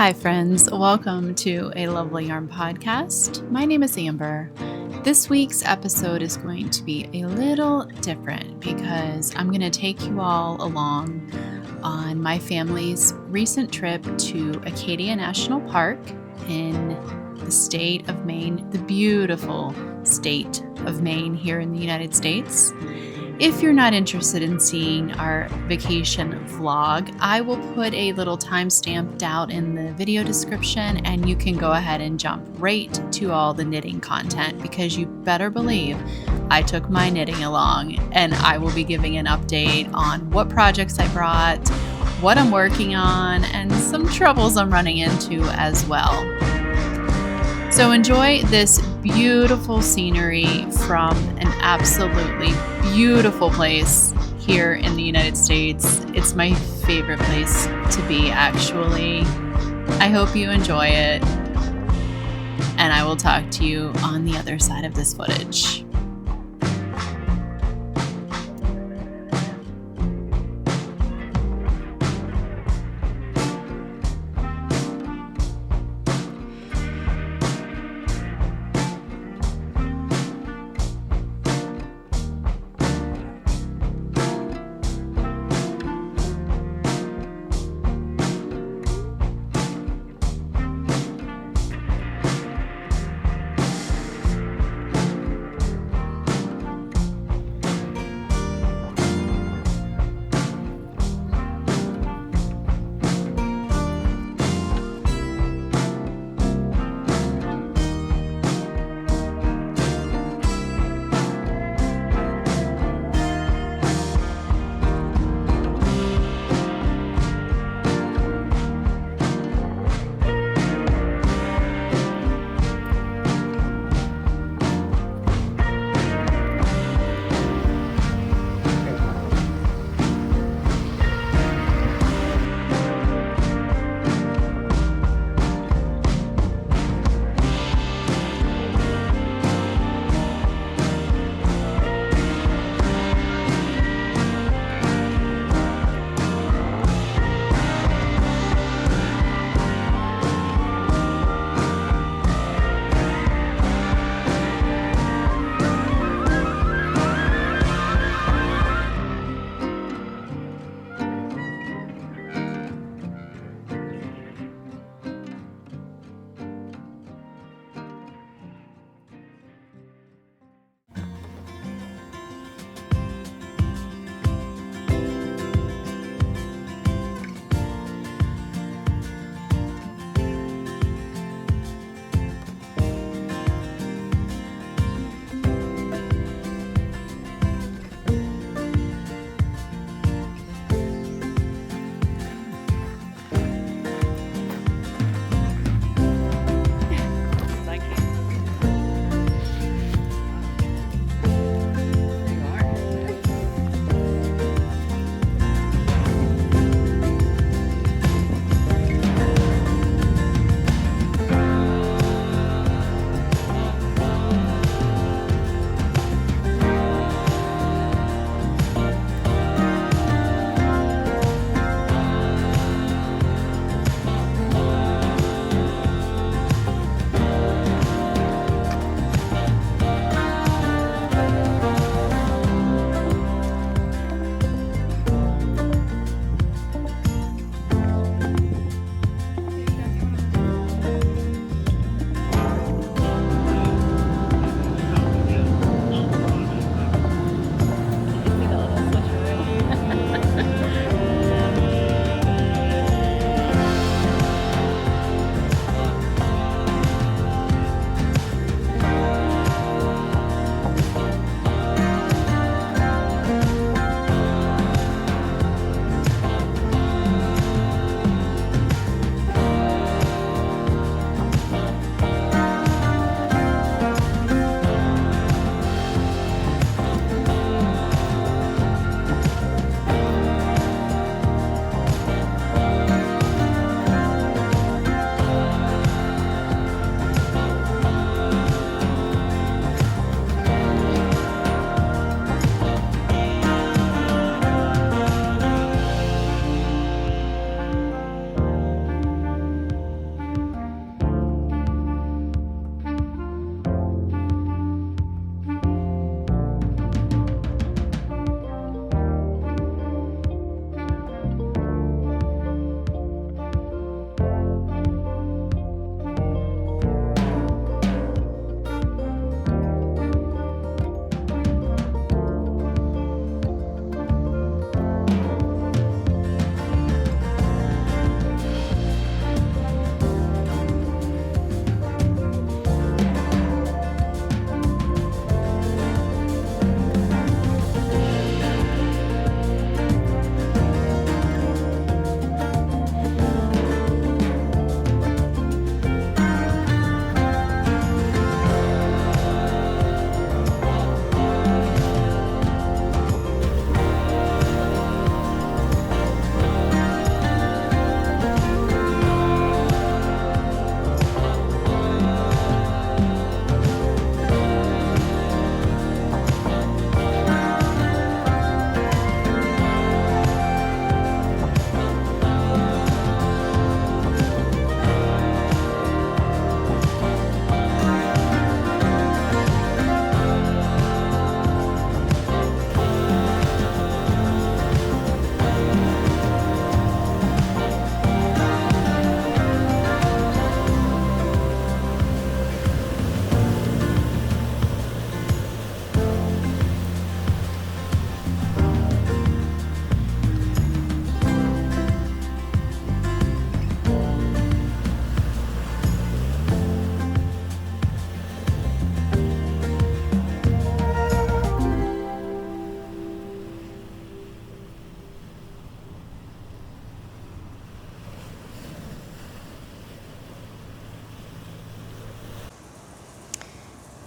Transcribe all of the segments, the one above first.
Hi, friends. Welcome to a Lovely Yarn podcast. My name is Amber. This week's episode is going to be a little different because I'm going to take you all along on my family's recent trip to Acadia National Park in the state of Maine, the beautiful state of Maine here in the United States. If you're not interested in seeing our vacation vlog, I will put a little timestamp out in the video description and you can go ahead and jump right to all the knitting content because you better believe I took my knitting along and I will be giving an update on what projects I brought, what I'm working on, and some troubles I'm running into as well. So enjoy this beautiful scenery from an absolutely beautiful place here in the United States. It's my favorite place to be, actually. I hope you enjoy it, and I will talk to you on the other side of this footage.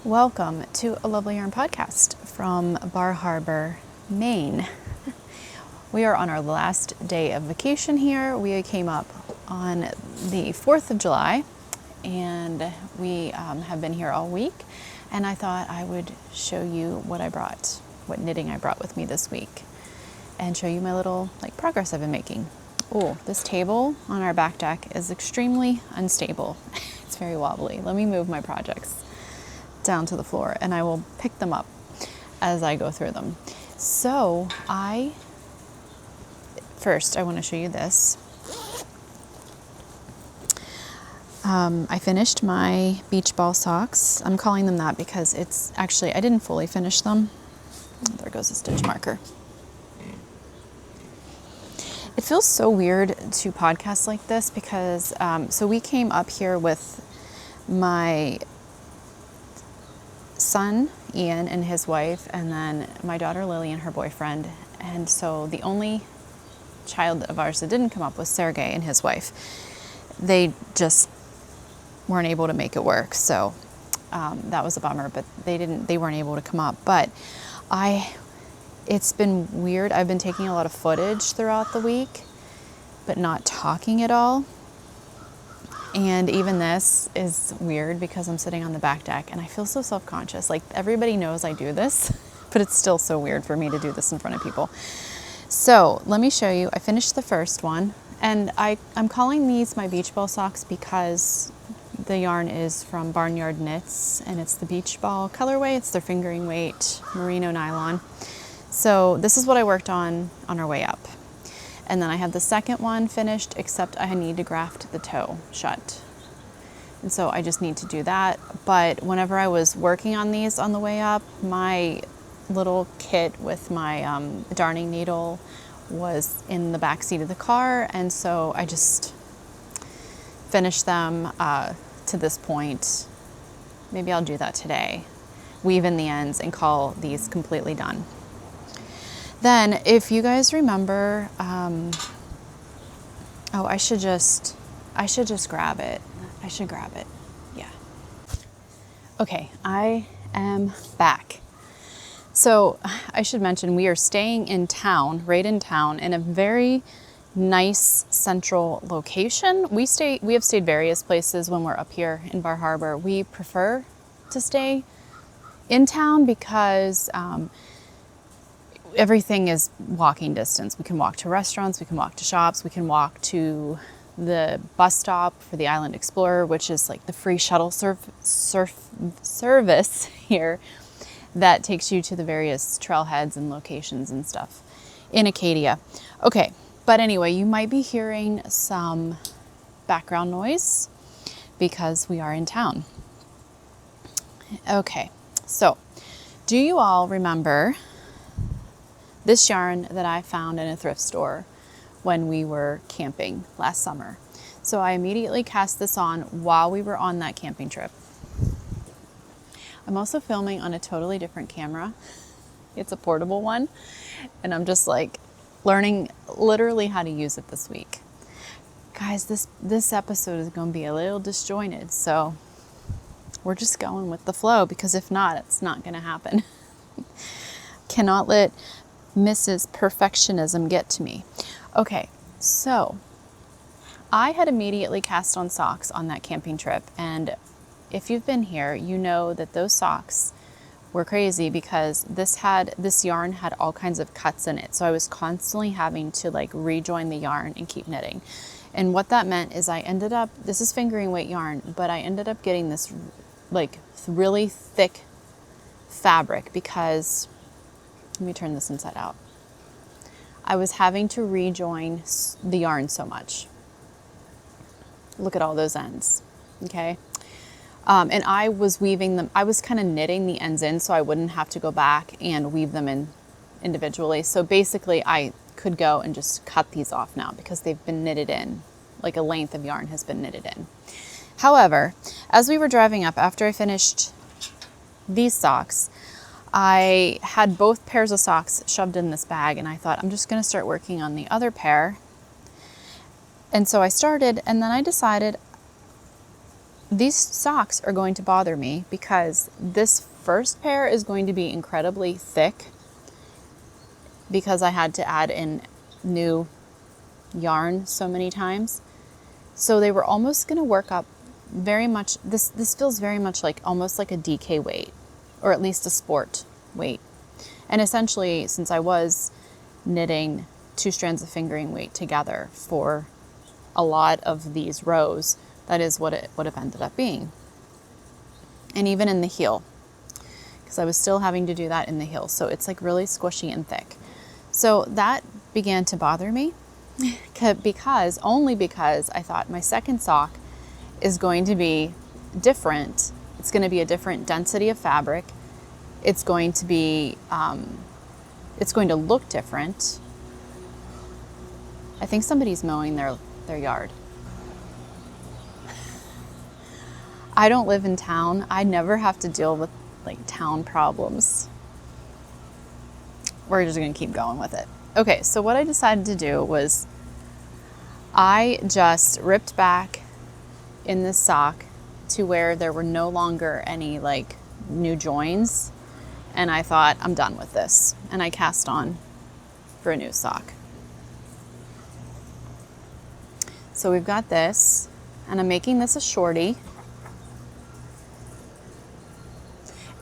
Welcome to a Lovely Yarn podcast from Bar Harbor, Maine. We are on our last day of vacation here. We came up on the 4th of July and we have been here all week, and I thought I would show you what knitting I brought with me this week and show you my little progress I've been making. Oh, this table on our back deck is extremely unstable. It's very wobbly. Let me move my projects down to the floor and I will pick them up as I go through them. So first I want to show you this. I finished my beach ball socks. I'm calling them that because it's actually, I didn't fully finish them. There goes a stitch marker. It feels so weird to podcast like this because, so we came up here with my son, Ian, and his wife, and then my daughter, Lily, and her boyfriend. And so the only child of ours that didn't come up was Sergey and his wife. They just weren't able to make it work. So that was a bummer, but they weren't able to come up. But it's been weird. I've been taking a lot of footage throughout the week, but not talking at all. And even this is weird because I'm sitting on the back deck and I feel so self-conscious. Like, everybody knows I do this, but it's still so weird for me to do this in front of people. So let me show you. I finished the first one, and I'm calling these my beach ball socks because the yarn is from Barnyard Knits and it's the beach ball colorway. It's their fingering weight merino nylon. So this is what I worked on our way up. And then I have the second one finished, except I need to graft the toe shut. And so I just need to do that. But whenever I was working on these on the way up, my little kit with my darning needle was in the back seat of the car. And so I just finished them to this point. Maybe I'll do that today. Weave in the ends and call these completely done. Then, if you guys remember, I should just grab it. I should grab it. Yeah. Okay, I am back. So I should mention we are staying in town, right in town, in a very nice central location. We have stayed various places when we're up here in Bar Harbor. We prefer to stay in town because everything is walking distance. We can walk to restaurants, we can walk to shops, we can walk to the bus stop for the Island Explorer, which is like the free shuttle service here that takes you to the various trailheads and locations and stuff in Acadia. Okay, but anyway, you might be hearing some background noise because we are in town. Okay, so do you all remember this yarn that I found in a thrift store when we were camping last summer? So I immediately cast this on while we were on that camping trip. I'm also filming on a totally different camera. It's a portable one, and I'm just learning literally how to use it this week. Guys, this episode is going to be a little disjointed, so we're just going with the flow, because if not, it's not going to happen. Cannot let Mrs. Perfectionism get to me. Okay, so I had immediately cast on socks on that camping trip, and if you've been here, you know that those socks were crazy because this yarn had all kinds of cuts in it. So I was constantly having to rejoin the yarn and keep knitting. And what that meant is this is fingering weight yarn, but I ended up getting this really thick fabric because, let me turn this inside out. I was having to rejoin the yarn so much. Look at all those ends, okay? And I was weaving them, I was kind of knitting the ends in so I wouldn't have to go back and weave them in individually. So basically I could go and just cut these off now because they've been knitted in, a length of yarn has been knitted in. However, as we were driving up, after I finished these socks, I had both pairs of socks shoved in this bag, and I thought, I'm just going to start working on the other pair. And so I started, and then I decided these socks are going to bother me because this first pair is going to be incredibly thick because I had to add in new yarn so many times. So they were almost going to work up very much. This feels very much like almost like a DK weight, or at least a sport weight. And essentially, since I was knitting 2 strands of fingering weight together for a lot of these rows, that is what it would have ended up being. And even in the heel, because I was still having to do that in the heel. So it's like really squishy and thick. So that began to bother me because I thought my second sock is going to be different. It's going to be a different density of fabric. It's going to be, it's going to look different. I think somebody's mowing their yard. I don't live in town. I never have to deal with like town problems. We're just going to keep going with it. Okay, so what I decided to do was I just ripped back in this sock to where there were no longer any like new joins. And I thought, I'm done with this. And I cast on for a new sock. So we've got this, and I'm making this a shorty.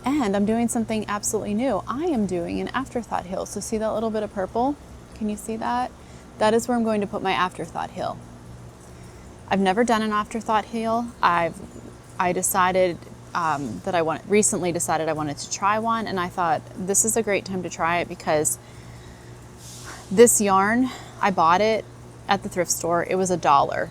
And I'm doing something absolutely new. I am doing an afterthought heel. So see that little bit of purple? Can you see that? That is where I'm going to put my afterthought heel. I've never done an afterthought heel. I decided recently decided I wanted to try one, and I thought this is a great time to try it because this yarn, I bought it at the thrift store. It was $1.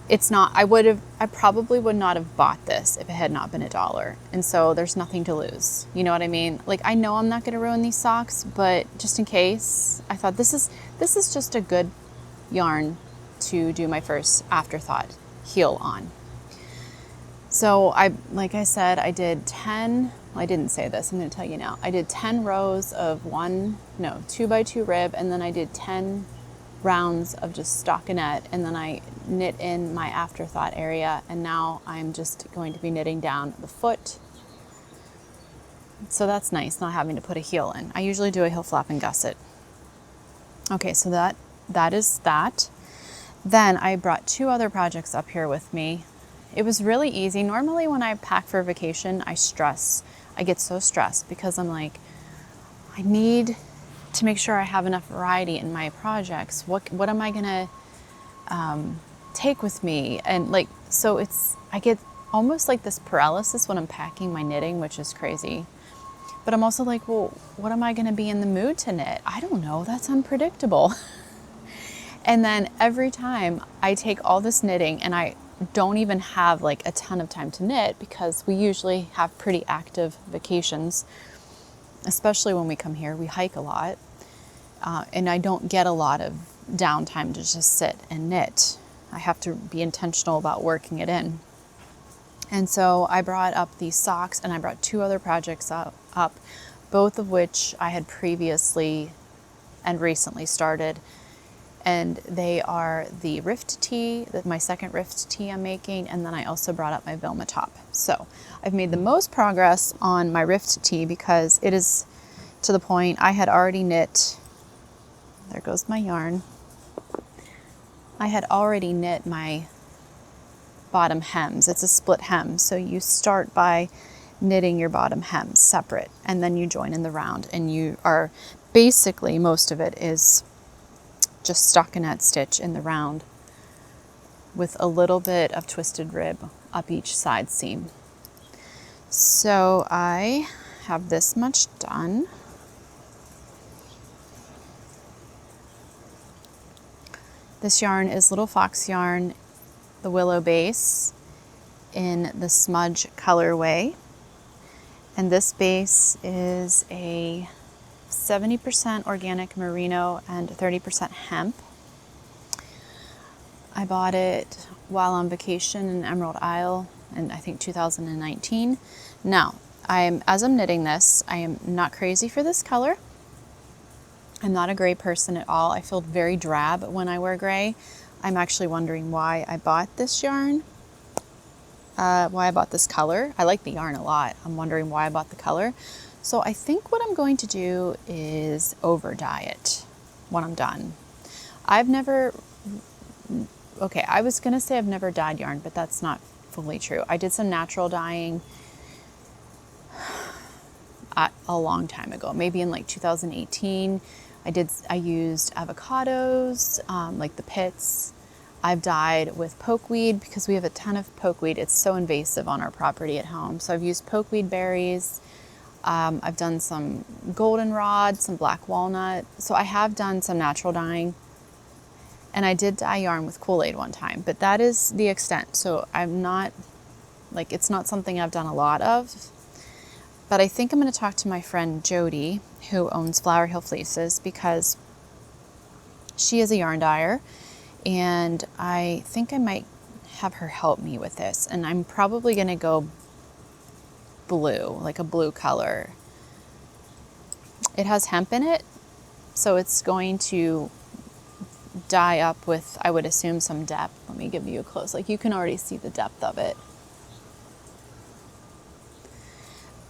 It's not, I probably would not have bought this if it had not been $1. And so there's nothing to lose. You know what I mean? Like, I know I'm not going to ruin these socks, but just in case, I thought this is just a good yarn to do my first afterthought heel on. So like I said, I did 10, well, I didn't say this, I'm going to tell you now. I did 10 rows of 2x2 rib, and then I did 10 rounds of just stockinette, and then I knit in my afterthought area, and now I'm just going to be knitting down the foot. So that's nice, not having to put a heel in. I usually do a heel flap and gusset. Okay, so that is that. Then I brought 2 other projects up here with me. It was really easy. Normally when I pack for a vacation, I get so stressed because I'm like, I need to make sure I have enough variety in my projects. What am I gonna take with me? And like, so I get almost like this paralysis when I'm packing my knitting, which is crazy. But I'm also like, well, what am I gonna be in the mood to knit? I don't know, that's unpredictable. And then every time I take all this knitting and I don't even have like a ton of time to knit because we usually have pretty active vacations, especially when we come here. We hike a lot, and I don't get a lot of downtime to just sit and knit. I have to be intentional about working it in. And so I brought up these socks, and I brought 2 other projects up, both of which I had previously and recently started. And they are the rift tee, my second rift tee I'm making, and then I also brought up my Vilma top. So I've made the most progress on my rift tee because it is to the point I had already knit, there goes my yarn, I had already knit my bottom hems. It's a split hem, so you start by knitting your bottom hems separate, and then you join in the round, and you are basically, most of it is just stockinette stitch in the round with a little bit of twisted rib up each side seam. So I have this much done. This yarn is Little Fox yarn, the Willow base in the Smudge colorway. And this base is a 70% organic merino and 30% hemp. I bought it while on vacation in Emerald Isle in I think 2019. Now, as I'm knitting this, I am not crazy for this color. I'm not a gray person at all. I feel very drab when I wear gray. I'm actually wondering why I bought this yarn. why I bought this color. I like the yarn a lot. I'm wondering why I bought the color. So I think what I'm going to do is over dye it when I'm done. I've never, okay, I was going to say I've never dyed yarn, but that's not fully true. I did some natural dyeing a long time ago, maybe in like 2018. I used avocados, like the pits. I've dyed with pokeweed because we have a ton of pokeweed. It's so invasive on our property at home. So I've used pokeweed berries. I've done some goldenrod, some black walnut. So I have done some natural dyeing. And I did dye yarn with Kool-Aid one time, but that is the extent. So I'm not, like, it's not something I've done a lot of. But I think I'm going to talk to my friend Jody, who owns Flower Hill Fleeces, because she is a yarn dyer. And I think I might have her help me with this. And I'm probably going to go blue, like a blue color. It has hemp in it, so it's going to dye up with, I would assume, some depth. Let me give you a close, like you can already see the depth of it.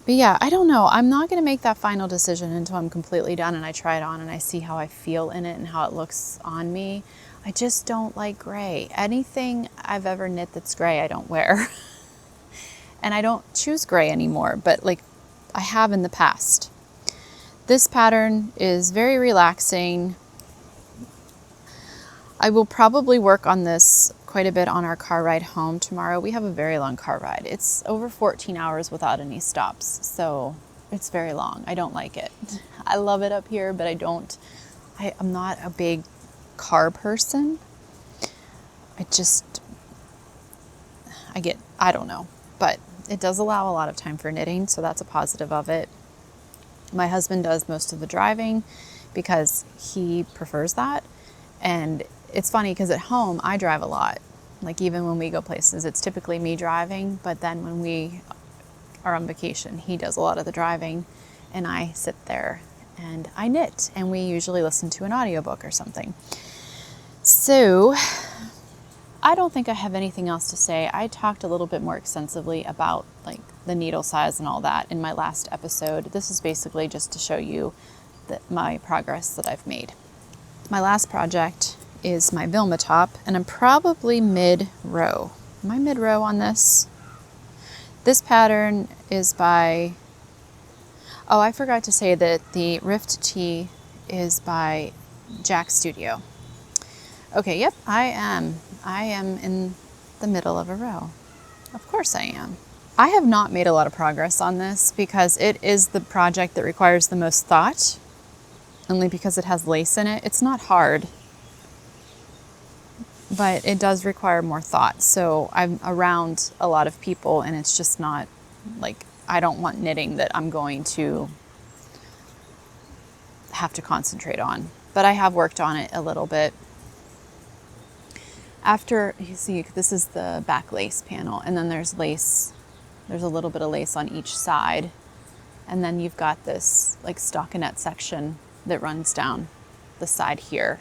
But yeah, I don't know. I'm not going to make that final decision until I'm completely done and I try it on and I see how I feel in it and how it looks on me. I just don't like gray. Anything I've ever knit that's gray, I don't wear. And I don't choose gray anymore, but like I have in the past. This pattern is very relaxing. I will probably work on this quite a bit on our car ride home tomorrow. We have a very long car ride. It's over 14 hours without any stops, so it's very long. I don't like it. I love it up here, but I'm not a big car person. I don't know, but it does allow a lot of time for knitting, so that's a positive of it. My husband does most of the driving because he prefers that, and it's funny because at home I drive a lot. Like even when we go places, it's typically me driving, but then when we are on vacation, he does a lot of the driving and I sit there and I knit, and we usually listen to an audiobook or something. So I don't think I have anything else to say. I talked a little bit more extensively about like the needle size and all that in my last episode. This is basically just to show you my progress that I've made. My last project is my Vilma top, and I'm probably mid-row. Am I mid-row on this? This pattern is by, oh, I forgot to say that the Rift Tee is by Jack Studio. Okay, yep, I am in the middle of a row. Of course I am. I have not made a lot of progress on this because it is the project that requires the most thought, only because it has lace in it. It's not hard, but it does require more thought. So I'm around a lot of people and it's just not like, I don't want knitting that I'm going to have to concentrate on, but I have worked on it a little bit. After, you see, this is the back lace panel, and then there's lace, there's a little bit of lace on each side. And then you've got this like stockinette section that runs down the side here.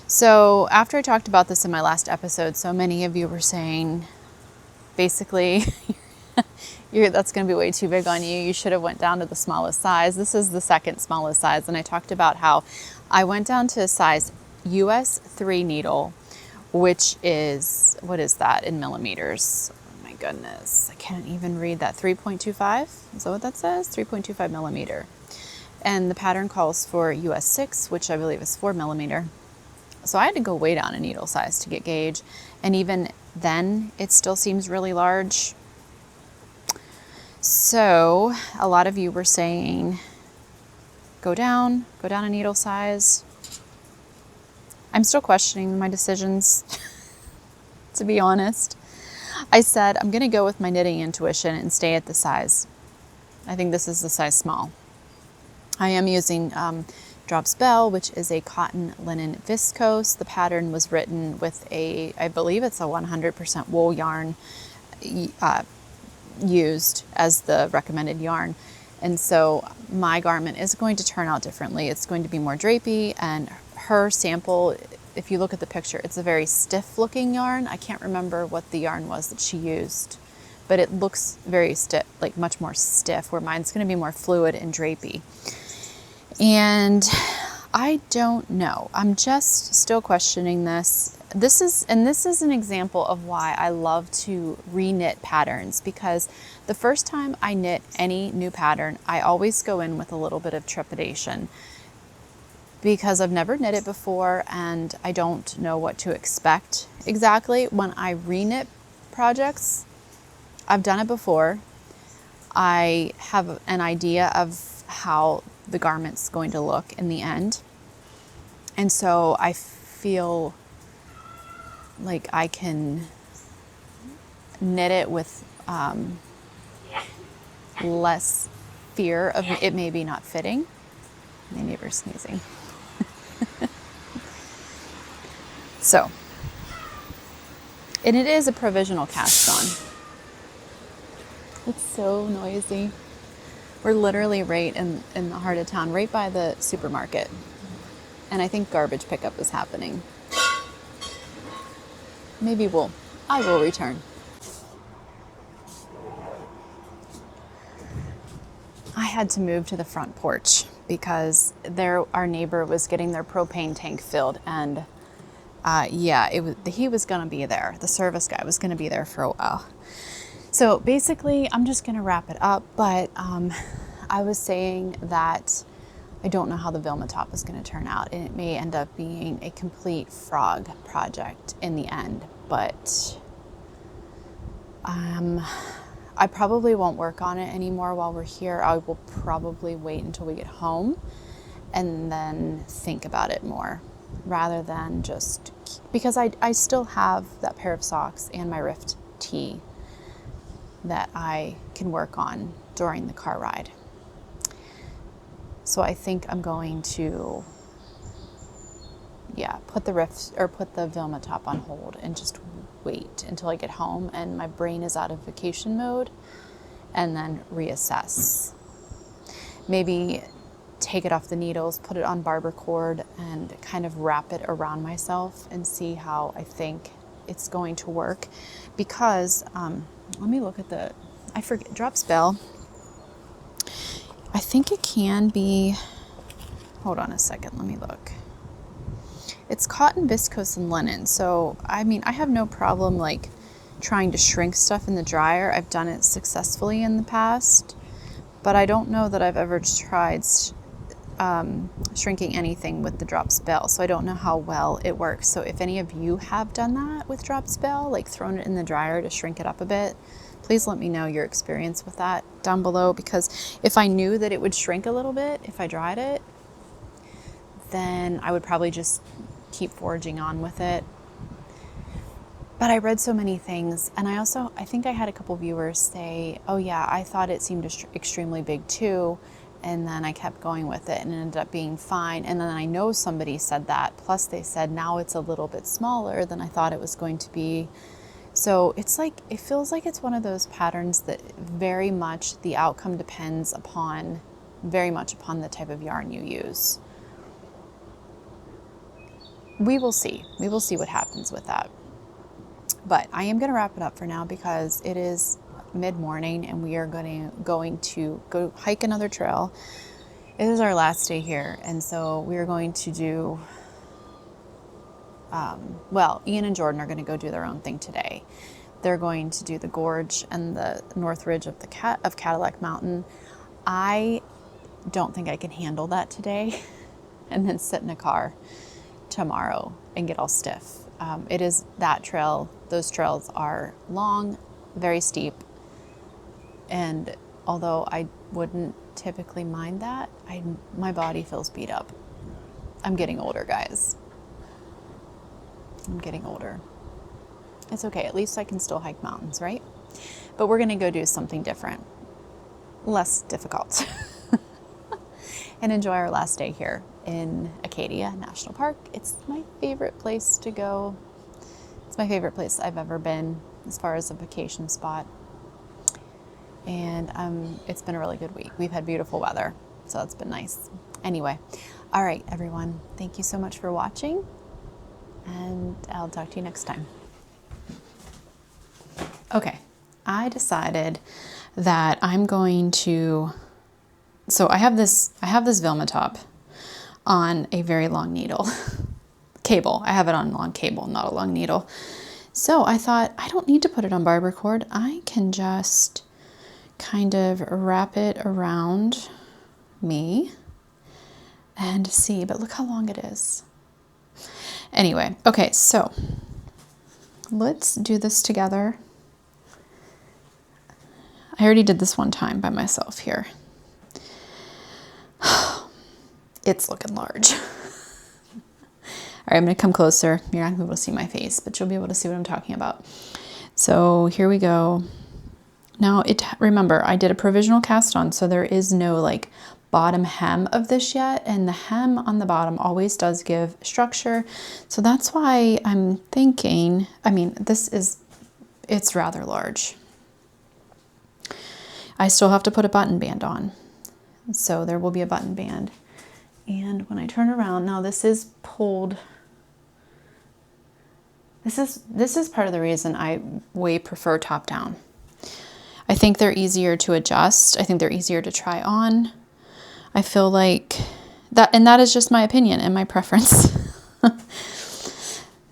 So after I talked about this in my last episode, so many of you were saying, basically, that's going to be way too big on you. You should have went down to the smallest size. This is the second smallest size. And I talked about how I went down to a size US 3 needle, which is, what is that in millimeters? Oh my goodness, I can't even read that. 3.25, is that what that says? 3.25 millimeter. And the pattern calls for US 6, which I believe is 4 millimeter. So I had to go way down a needle size to get gauge. And even then, it still seems really large. So a lot of you were saying, go down a needle size. I'm still questioning my decisions, to be honest. I said, I'm going to go with my knitting intuition and stay at the size. I think this is the size small. I am using Drops Belle, which is a cotton linen viscose. The pattern was written with I believe it's a 100% wool yarn used as the recommended yarn. And so my garment is going to turn out differently. It's going to be more drapey, and her sample if you look at the picture, it's a very stiff looking yarn. I can't remember what the yarn was that she used, but it looks very stiff, like much more stiff, where mine's going to be more fluid and drapey. And I don't know. I'm just still questioning this. This is an example of why I love to re-knit patterns, because the first time I knit any new pattern, I always go in with a little bit of trepidation, because I've never knit it before and I don't know what to expect exactly. When I re-knit projects, I've done it before. I have an idea of how the garment's going to look in the end. And so I feel like I can knit it with less fear of it maybe not fitting. My neighbor's sneezing. So, and it is a provisional cast on. It's so noisy. We're literally right in the heart of town, right by the supermarket. And I think garbage pickup is happening. Maybe I will return. I had to move to the front porch because our neighbor was getting their propane tank filled, and he was gonna be there. The service guy was gonna be there for a while. So basically, I'm just gonna wrap it up, but I was saying that I don't know how the Vilma top is gonna turn out, and it may end up being a complete frog project in the end, but I probably won't work on it anymore while we're here. I will probably wait until we get home and then think about it more, rather than just, because I still have that pair of socks and my rift tee that I can work on during the car ride. So I think I'm going to, put the Vilma top on hold and just wait until I get home and my brain is out of vacation mode, and then reassess. Maybe take it off the needles, put it on barber cord, and kind of wrap it around myself and see how I think it's going to work. Because, let me look at I forget, drops Belle. I think it can be, hold on a second, let me look. It's cotton, viscose, and linen. So, I mean, I have no problem like trying to shrink stuff in the dryer. I've done it successfully in the past, but I don't know that I've ever tried shrinking anything with the drops Belle. So I don't know how well it works. So if any of you have done that with drops Belle, like thrown it in the dryer to shrink it up a bit, please let me know your experience with that down below, because if I knew that it would shrink a little bit if I dried it, then I would probably just keep foraging on with it. But I read so many things, and I think I had a couple viewers say, oh yeah, I thought it seemed extremely big too, and then I kept going with it and it ended up being fine. And then I know somebody said that, plus they said now it's a little bit smaller than I thought it was going to be. So it's like, it feels like it's one of those patterns that very much the outcome depends very much upon the type of yarn you use. We will see. We will see what happens with that. But I am going to wrap it up for now because it is mid-morning and we are going to go hike another trail. It is our last day here, and so we are going to do, Ian and Jordan are going to go do their own thing today. They're going to do the gorge and the north ridge of Cadillac Mountain. I don't think I can handle that today and then sit in a car tomorrow and get all stiff. It is that trail. Those trails are long, very steep, and although I wouldn't typically mind that, my body feels beat up. I'm getting older, guys. I'm getting older. It's okay. At least I can still hike mountains, right? But we're going to go do something different, less difficult, and enjoy our last day here in Acadia National Park. It's my favorite place to go. It's my favorite place I've ever been as far as a vacation spot. And it's been a really good week. We've had beautiful weather, so it's been nice. Anyway, all right, everyone. Thank you so much for watching. and I'll talk to you next time. Okay, I decided that I'm going to, so I have this Vilma top on a very long needle cable. I have it on long cable, not a long needle. So I thought, I don't need to put it on barber cord. I can just kind of wrap it around me and see, but look how long it is. Anyway, okay, so let's do this together. I already did this one time by myself here. It's looking large. All right, I'm gonna come closer. You're not gonna be able to see my face, but you'll be able to see what I'm talking about. So here we go. Now, remember, I did a provisional cast on, so there is no like bottom hem of this yet, and the hem on the bottom always does give structure. So that's why I'm thinking, I mean, it's rather large. I still have to put a button band on. So there will be a button band. And when I turn around, now this is pulled. This is part of the reason I way prefer top down. I think they're easier to adjust. I think they're easier to try on. I feel like that, and that is just my opinion and my preference.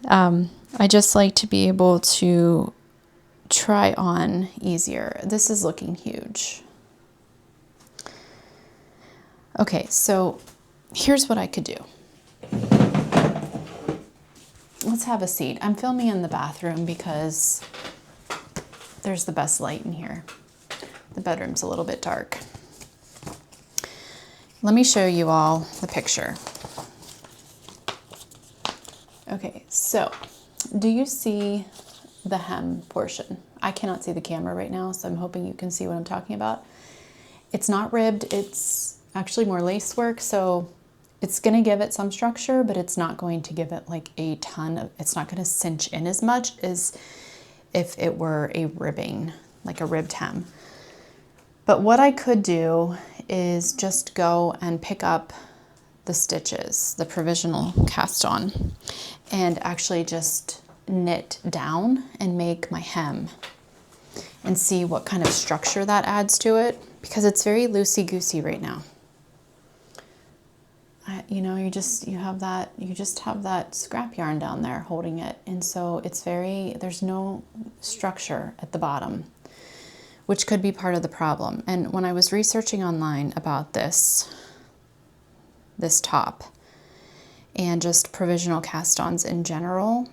I just like to be able to try on easier. This is looking huge. Okay, so here's what I could do. Let's have a seat. I'm filming in the bathroom because there's the best light in here. The bedroom's a little bit dark. Let me show you all the picture. Okay, so do you see the hem portion? I cannot see the camera right now, so I'm hoping you can see what I'm talking about. It's not ribbed, it's actually more lace work, so it's gonna give it some structure, but it's not going to give it like a ton of, it's not gonna cinch in as much as if it were a ribbing, like a ribbed hem. But what I could do is just go and pick up the stitches, the provisional cast on, and actually just knit down and make my hem and see what kind of structure that adds to it, because it's very loosey-goosey right now. You know, you just have that scrap yarn down there holding it, and so it's there's no structure at the bottom, which could be part of the problem. And when I was researching online about this top and just provisional cast-ons in general,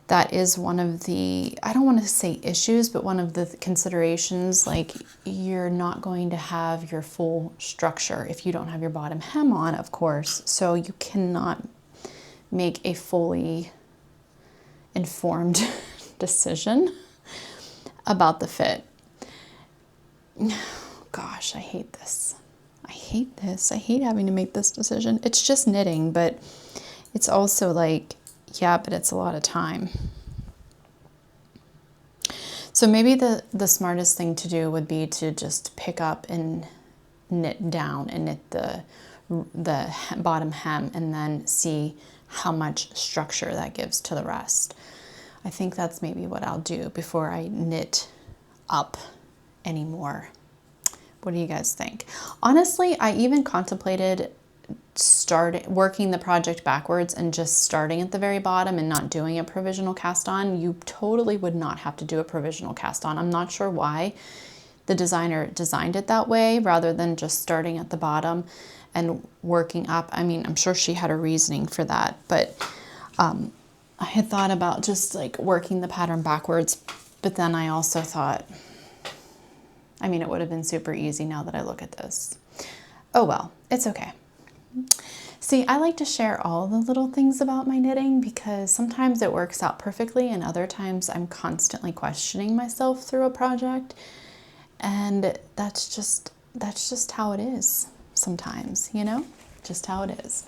that is one of the, I don't want to say issues, but one of the considerations, like you're not going to have your full structure if you don't have your bottom hem on, of course. So you cannot make a fully informed decision about the fit. Gosh, I hate this. I hate this. I hate having to make this decision. It's just knitting, but it's also like, yeah, but it's a lot of time. So maybe the smartest thing to do would be to just pick up and knit down and knit the bottom hem and then see how much structure that gives to the rest. I think that's maybe what I'll do before I knit up anymore. What do you guys think? Honestly, I even contemplated working the project backwards and just starting at the very bottom and not doing a provisional cast on. You totally would not have to do a provisional cast on. I'm not sure why the designer designed it that way rather than just starting at the bottom and working up. I mean, I'm sure she had a reasoning for that, but I had thought about just like working the pattern backwards, but then I also thought, I mean, it would have been super easy now that I look at this. Oh well, it's okay. See, I like to share all the little things about my knitting because sometimes it works out perfectly and other times I'm constantly questioning myself through a project. And that's just how it is sometimes, you know? Just how it is.